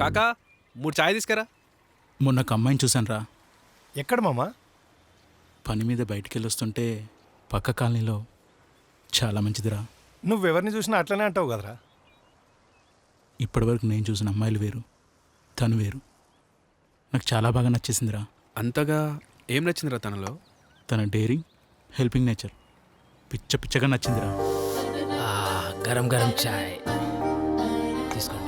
కాకా 3 చాయ్ తీసుకురా. మొన్న ఒక అమ్మాయిని చూశాను రా. ఎక్కడ మామా? పని మీద బయటికి వెళ్ళొస్తుంటే పక్క కాలనీలో చాలా మంచిదిరా. నువ్వెవరిని చూసినా అట్లనే అంటావు కదరా. ఇప్పటివరకు నేను చూసిన అమ్మాయిలు వేరు, తను వేరు. నాకు చాలా బాగా నచ్చేసిందిరా. అంతగా ఏం నచ్చిందిరా తనలో? తన డేరింగ్, హెల్పింగ్ నేచర్ పిచ్చగా నచ్చిందిరా. గరం గరం చాయ్ తీసుకోండి.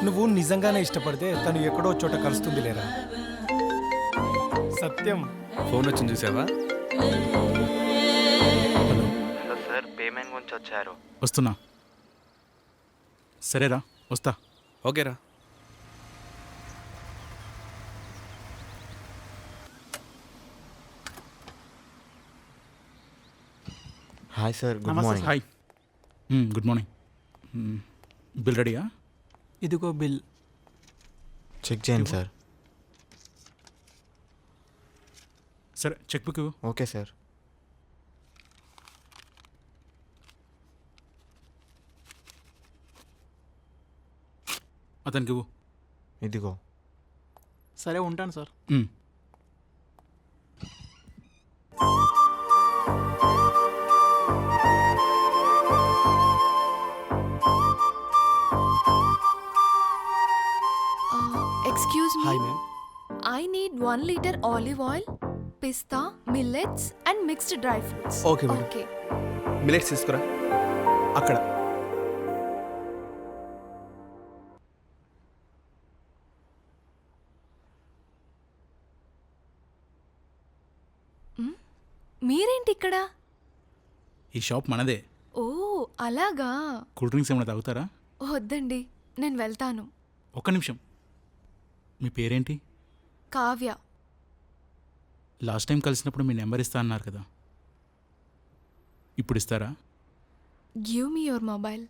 నువ్వు నిజంగానే ఇష్టపడితే తను ఎక్కడో చోట కలుస్తుంది లేరా. సత్యం. ఫోన్ వచ్చింది చూసావా? హలో సార్, పేమెంట్ గురించి వచ్చారు. వస్తున్నా. సరేరా, వస్తా. ఓకేరా. Hi sir, good morning. Hi. Good morning. Bill రెడీయా? ఇదిగో బిల్. చెక్ చేయండి సార్. సరే, చెక్ బుక్ ఇవ్వు. Okay sir. అతనికి ఇవ్వు. ఇదిగో. సరే ఉంటాను sir. Excuse me. Hi ma'am. I need 1 liter olive oil, pista, millets and mixed dry fruits. Okay, madam. Okay. Millets తీసుకురా. అక్కడ మీరేంటి ఇక్కడ? ఈ షాప్ మనదే. ఓ అలాగా. కూల్ డ్రింక్స్ ఏమైనా తాగుతారా? వద్దండి, నేను వెళ్తాను. ఒక్క నిమిషం. మీ పేరేంటి? కావ్య. లాస్ట్ టైం కలిసినప్పుడు మీ నెంబర్ ఇస్తా అన్నారు కదా, ఇప్పుడు ఇస్తారా? Give me your mobile.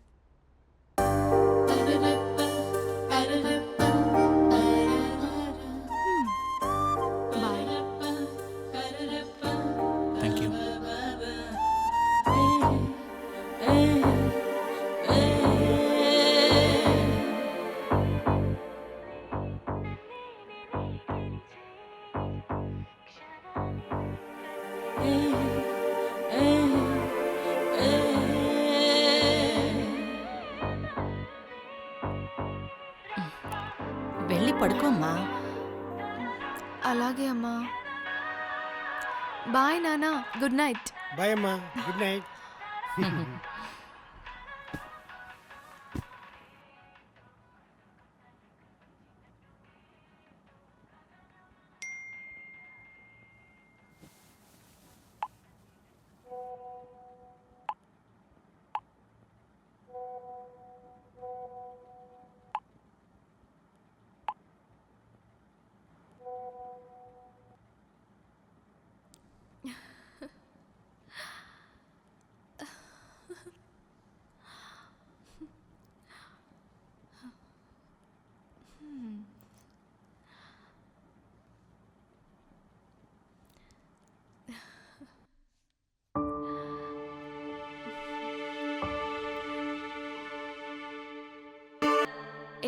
Bye. Thank you. వెళ్ళి పడుకోమ్మా. అలాగే అమ్మా. బాయ్ నానా, గుడ్ నైట్. బాయ్ అమ్మా, గుడ్ నైట్.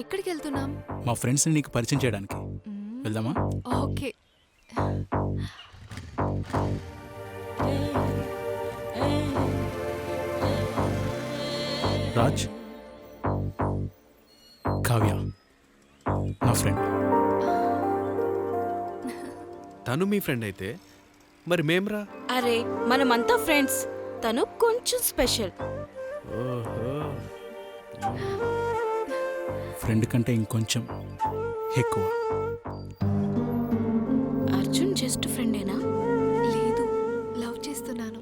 ఎక్కడికి వెళ్తున్నాం? మా ఫ్రెండ్స్ని నీకు పరిచయం చేయడానికి. వెళ్దామా? ఓకే. రాజ్, కావ్య నా ఫ్రెండ్. తను మీ ఫ్రెండ్ అయితే మరి మేమ్రా? అరే మనమంతా ఫ్రెండ్స్. తను కొంచెం స్పెషల్. ఫ్రెండ్ కంటే ఇంకొంచెం ఎక్కువ. అర్జున్ జస్ట్ ఫ్రెండేనా? లేదు, లవ్ చేస్తున్నాను.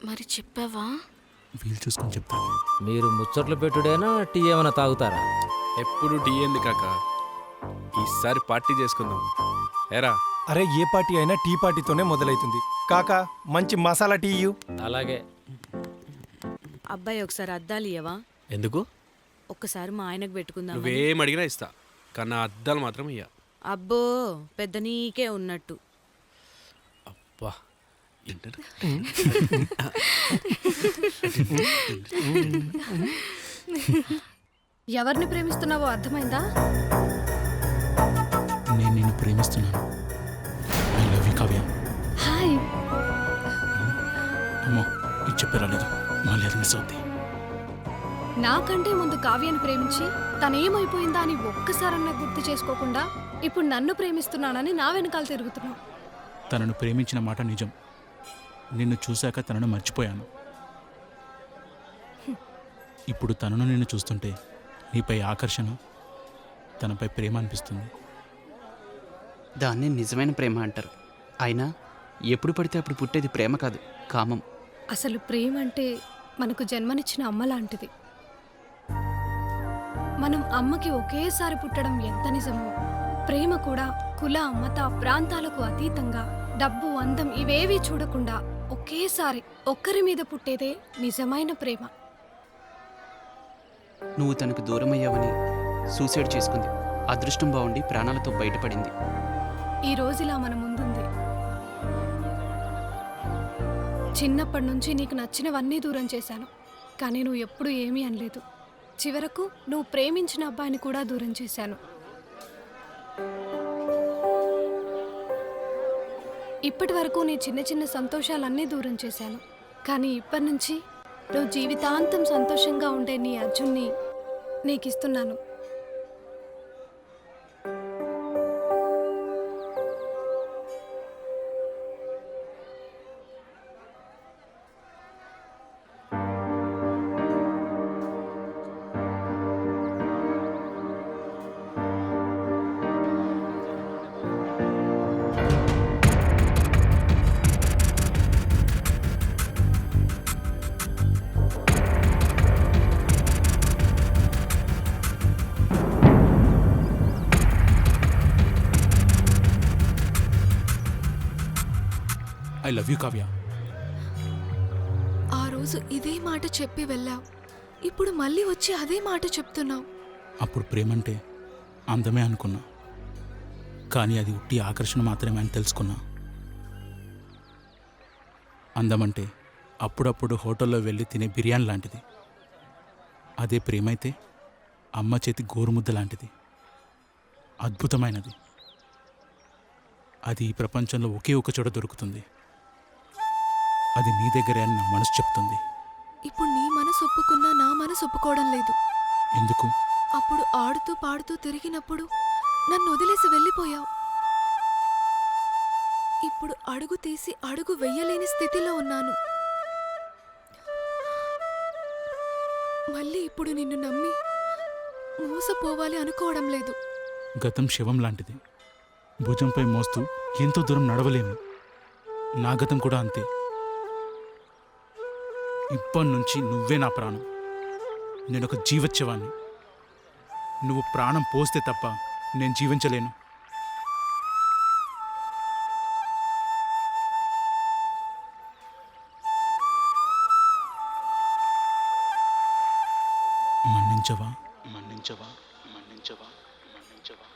మరి చెప్పావా? వీలు చూసుకొని చెప్తాను. మీరు ముచ్చట్లు పెట్టుడేనా, టీ ఏమైనా తాగుతారా? ఎప్పుడు టీ ఏంది కాకా, ఈసారి పార్టీ చేసుకుందాం. ఏరా? అరే, ఏ పార్టీ అయినా టీ పార్టీతోనే మొదలవుతుంది. కాకా, మంచి మసాలా టీ ఇయ్యు. అలాగే. అబ్బాయి ఒకసారి అద్దాలు ఇయ్యవా? ఎందుకు? ఒక్కసారి మా ఆయనకు పెట్టుకుందాం. నువ్వేం అడిగినా ఇస్తా, కానీ ఆ అద్దాలు మాత్రం ఇయ్య. అబ్బో, పెద్ద నీకే ఉన్నట్టు. అబ్బా, ఎవరిని ప్రేమిస్తున్నావో అర్థమైందా? నేను నిన్ను ప్రేమిస్తున్నాను. I love you Kavya. Hi. అమ్మో ఇది చెప్పరాలేదు, మళ్ళీ అది మిస్ అవుద్ది. నాకంటే ముందు కావ్యను ప్రేమించి తనేమైపోయిందా అని ఒక్కసారన్నా గుర్తు చేసుకోకుండా ఇప్పుడు నన్ను ప్రేమిస్తున్నానని నా వెనకాల తిరుగుతున్నావు. తనను ప్రేమించిన మాట నిజం. నిన్ను చూశాక తనను మర్చిపోయాను. ఇప్పుడు తనను నిన్ను చూస్తుంటే నీపై ఆకర్షణ, తనపై ప్రేమ అనిపిస్తుంది. దాన్ని నిజమైన ప్రేమ అంటారు. అయినా ఎప్పుడు పడితే అప్పుడు పుట్టేది ప్రేమ కాదు, కామం. అసలు ప్రేమ అంటే మనకు జన్మనిచ్చిన అమ్మ లాంటిది. మనం అమ్మకి ఒకేసారి పుట్టడం ఎంత నిజమో, ప్రేమ కూడా కుల మత ప్రాంతాలకు అతీతంగా డబ్బు అందం ఇవేవీ చూడకుండా ఒకేసారి ఒక్కరి మీద పుట్టేదే నిజమైన ప్రేమ. నువ్వు తనకు దూరం అయ్యావని సూసైడ్ చేసుకుంది. అదృష్టం బాగుండి ప్రాణాలతో బయటపడింది. ఈ రోజులా మన ముందుంది. చిన్నప్పటి నుంచి నీకు నచ్చినవన్నీ దూరం చేశాను, కానీ నువ్వు ఎప్పుడూ ఏమీ అనలేదు. చివరకు నువ్వు ప్రేమించిన అబ్బాయిని కూడా దూరం చేశాను. ఇప్పటి వరకు నీ చిన్న చిన్న సంతోషాలన్నీ దూరం చేశాను, కానీ ఇప్పటి నుంచి నువ్వు జీవితాంతం సంతోషంగా ఉండే నీ అర్జున్ని నీకిస్తున్నాను. I love you Kavya. ఆ రోజు ఇదే మాట చెప్పి వెళ్ళావు, ఇప్పుడు మళ్ళీ వచ్చి అదే మాట చెప్తున్నావు. అప్పుడు ప్రేమంటే అందమే అనుకున్నా, కానీ అది ఉట్టి ఆకర్షణ మాత్రమే అని తెలుసుకున్నా. అందమంటే అప్పుడప్పుడు హోటల్లో వెళ్ళి తినే బిర్యానీ లాంటిది. అదే ప్రేమైతే అమ్మ చేతి గోరుముద్ద లాంటిది, అద్భుతమైనది. అది ఈ ప్రపంచంలో ఒకే ఒక చోట దొరుకుతుంది. అది నీ దగ్గరే అని నా మనసు చెప్తుంది. ఇప్పుడు నీ మనసు ఒప్పుకున్నా నా మనసు ఒప్పుకోవడం లేదు. ఎందుకు? అప్పుడు ఆడుతూ పాడుతూ తిరిగినప్పుడు నన్ను వదిలేసి వెళ్ళిపోయావు. ఇప్పుడు అడుగు తీసి అడుగు వెయ్యలేని స్థితిలో ఉన్నాను. మళ్ళీ ఇప్పుడు నిన్ను నమ్మి మోసపోవాలి అనుకోవడం లేదు. గతం శవం లాంటిది, భుజంపై మోస్తూ ఎంతో దూరం నడవలేము. నా గతం కూడా అంతే. ఇప్పటి నుంచి నువ్వే నా ప్రాణం. నేనొక జీవోత్సవాన్ని. నువ్వు ప్రాణం పోస్తే తప్ప నేను జీవించలేను. మన్నించవా మన్నించవా మన్నించవా మన్నించవా.